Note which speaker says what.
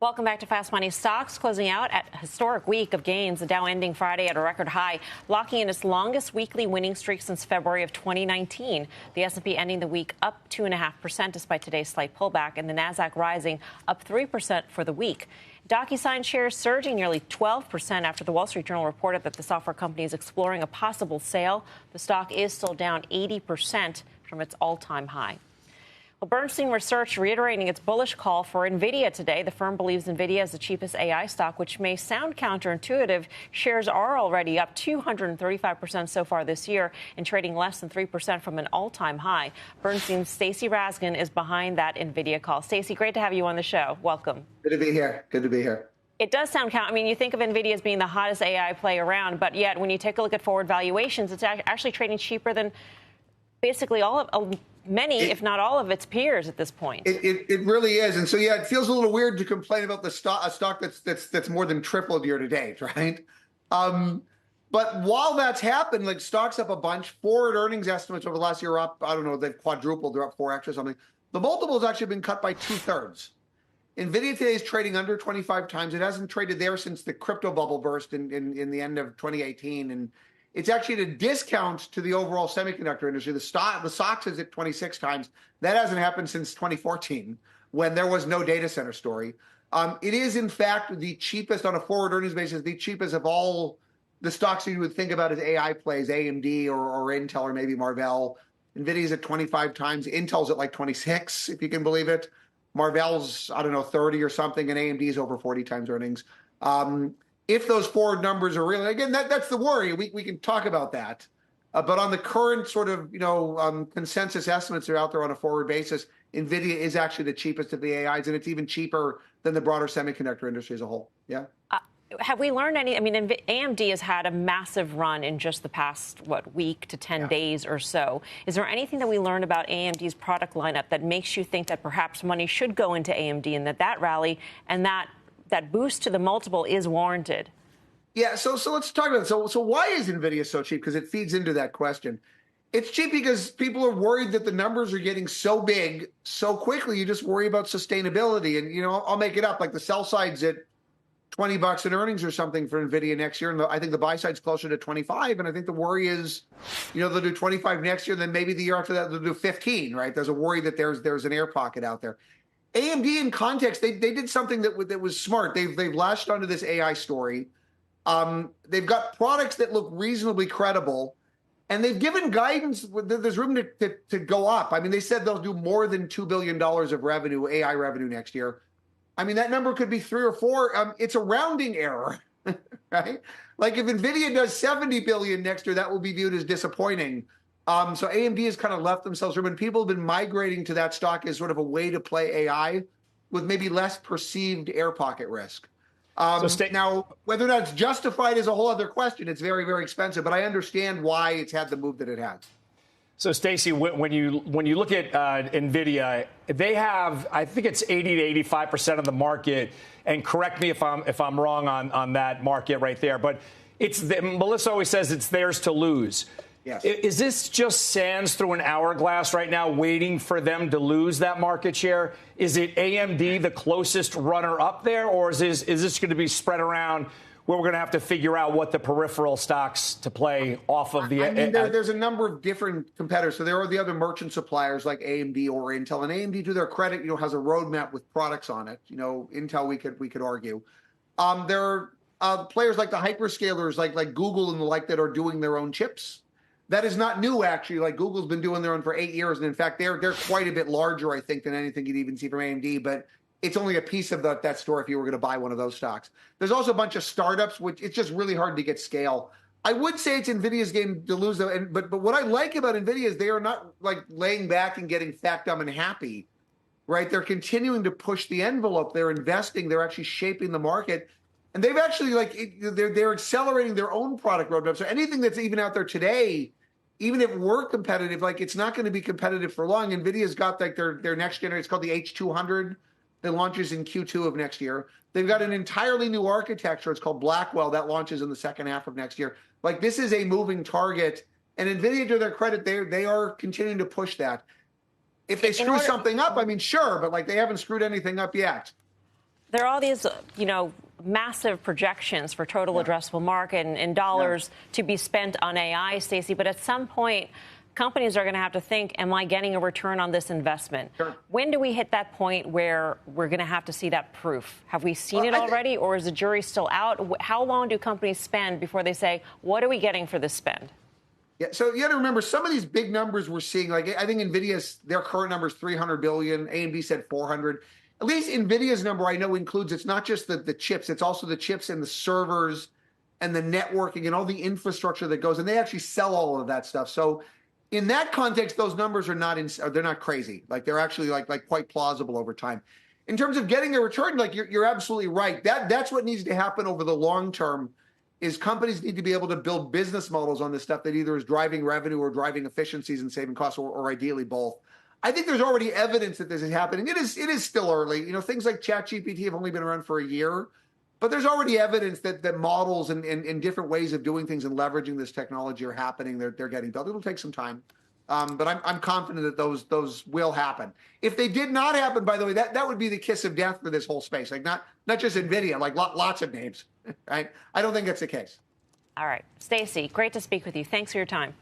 Speaker 1: Welcome back to Fast Money. Stocks closing out at a historic week of gains. The Dow ending Friday at a record high, locking in its longest weekly winning streak since February of 2019. The S&P ending the week up 2.5% despite today's slight pullback, and the Nasdaq rising up 3% for the week. DocuSign shares surging nearly 12% after the Wall Street Journal reported that the software company is exploring a possible sale. The stock is still down 80% from its all-time high. Well, Bernstein Research reiterating its bullish call for Nvidia today. The firm believes Nvidia is the cheapest AI stock, which may sound counterintuitive. Shares are already up 235% so far this year and trading less than 3% from an all-time high. Bernstein's Stacy Rasgon is behind that Nvidia call. Stacy, great to have you on the show. Welcome.
Speaker 2: Good to be here. Good to be here.
Speaker 1: It does sound you think of Nvidia as being the hottest AI play around, but yet when you take a look at forward valuations, it's actually trading cheaper than basically many, if not all, of its peers at this point.
Speaker 2: It really is, and so yeah, it feels a little weird to complain about a stock that's more than tripled year to date, right? But while that's happened, like stocks up a bunch. Forward earnings estimates over the last year are up. I don't know, they've quadrupled. They're up 4x or something. The multiple has actually been cut by 2/3. Nvidia today is trading under 25 times. It hasn't traded there since the crypto bubble burst in the end of 2018, and it's actually at a discount to the overall semiconductor industry. The SOX is at 26 times. That hasn't happened since 2014 when there was no data center story. It is, in fact, the cheapest on a forward earnings basis, the cheapest of all the stocks you would think about as AI plays, AMD or Intel or maybe Marvell. NVIDIA's at 25 times. Intel's at like 26, if you can believe it. Marvell's, 30 or something, and AMD's over 40 times earnings. If those forward numbers are real, again, that's the worry. We can talk about that. But on the current sort of, consensus estimates that are out there on a forward basis, NVIDIA is actually the cheapest of the AIs, and it's even cheaper than the broader semiconductor industry as a whole. Yeah.
Speaker 1: Have we learned any? AMD has had a massive run in just the past, week to 10 days or so. Is there anything that we learned about AMD's product lineup that makes you think that perhaps money should go into AMD and that rally and that boost to the multiple is warranted?
Speaker 2: Yeah, so let's talk about it. So why is NVIDIA so cheap? Because it feeds into that question. It's cheap because people are worried that the numbers are getting so big so quickly. You just worry about sustainability. And, I'll make it up. Like the sell side's at $20 in earnings or something for NVIDIA next year. And I think the buy side's closer to 25. And I think the worry is, they'll do 25 next year. Then maybe the year after that, they'll do 15, right? There's a worry that there's an air pocket out there. AMD, in context, they did something that was smart. They've latched onto this AI story. They've got products that look reasonably credible, and they've given guidance. There's room to go up. They said they'll do more than $2 billion of revenue, AI revenue next year. That number could be 3 or 4. It's a rounding error, right? Like if NVIDIA does 70 billion next year, that will be viewed as disappointing. So AMD has kind of left themselves room, and people have been migrating to that stock as sort of a way to play AI with maybe less perceived air pocket risk. Now, whether that's justified is a whole other question. It's very, very expensive, but I understand why it's had the move that it has.
Speaker 3: So, Stacy, when you look at Nvidia, they have, I think it's 80 to 85% of the market, and correct me if I'm wrong on that market right there, but Melissa always says it's theirs to lose.
Speaker 2: Yes.
Speaker 3: Is this just sands through an hourglass right now, waiting for them to lose that market share? Is it AMD the closest runner up there, or is this going to be spread around where we're going to have to figure out what the peripheral stocks to play off of the?
Speaker 2: There's a number of different competitors. So there are the other merchant suppliers like AMD or Intel, and AMD, to their credit, has a roadmap with products on it. Intel, we could argue. There are players like the hyperscalers, like Google and the like, that are doing their own chips. That is not new, actually. Like Google's been doing their own for 8 years. And in fact, they're quite a bit larger, I think, than anything you'd even see from AMD. But it's only a piece of that store if you were going to buy one of those stocks. There's also a bunch of startups, which it's just really hard to get scale. I would say it's NVIDIA's game to lose, though. But what I like about NVIDIA is they are not like laying back and getting fat, dumb, and happy, right? They're continuing to push the envelope. They're investing. They're actually shaping the market. And they've actually, they're accelerating their own product roadmap. So anything that's even out there today, even if we're competitive, it's not going to be competitive for long. NVIDIA's got their next generation, it's called the H200, that launches in Q2 of next year. They've got an entirely new architecture. It's called Blackwell, that launches in the second half of next year. This is a moving target. And NVIDIA, to their credit, they are continuing to push that. If they screw something up, sure, but they haven't screwed anything up yet.
Speaker 1: There are all these, massive projections for total addressable market and dollars to be spent on AI, Stacy. But at some point, companies are going to have to think, am I getting a return on this investment?
Speaker 2: Sure.
Speaker 1: When do we hit that point where we're going to have to see that proof? Have we seen it already, or is the jury still out? How long do companies spend before they say, what are we getting for this spend?
Speaker 2: Yeah, so you got to remember some of these big numbers we're seeing. Like I think Nvidia's their current number is 300 billion. AMD said 400. At least Nvidia's number I know includes it's not just the chips, it's also the chips and the servers and the networking and all the infrastructure that goes. And they actually sell all of that stuff. So in that context, those numbers are they're not crazy. Like they're actually like quite plausible over time. In terms of getting a return, like you're absolutely right. That's what needs to happen over the long term. Is companies need to be able to build business models on this stuff that either is driving revenue or driving efficiencies and saving costs, or ideally both. I think there's already evidence that this is happening. It is still early. Things like ChatGPT have only been around for a year, but there's already evidence that models and different ways of doing things and leveraging this technology are happening. They're getting built. It'll take some time, but I'm confident that those will happen. If they did not happen, by the way, that would be the kiss of death for this whole space. Like not just Nvidia, like lots of names. Right? I don't think that's the case.
Speaker 1: All right. Stacy, great to speak with you. Thanks for your time.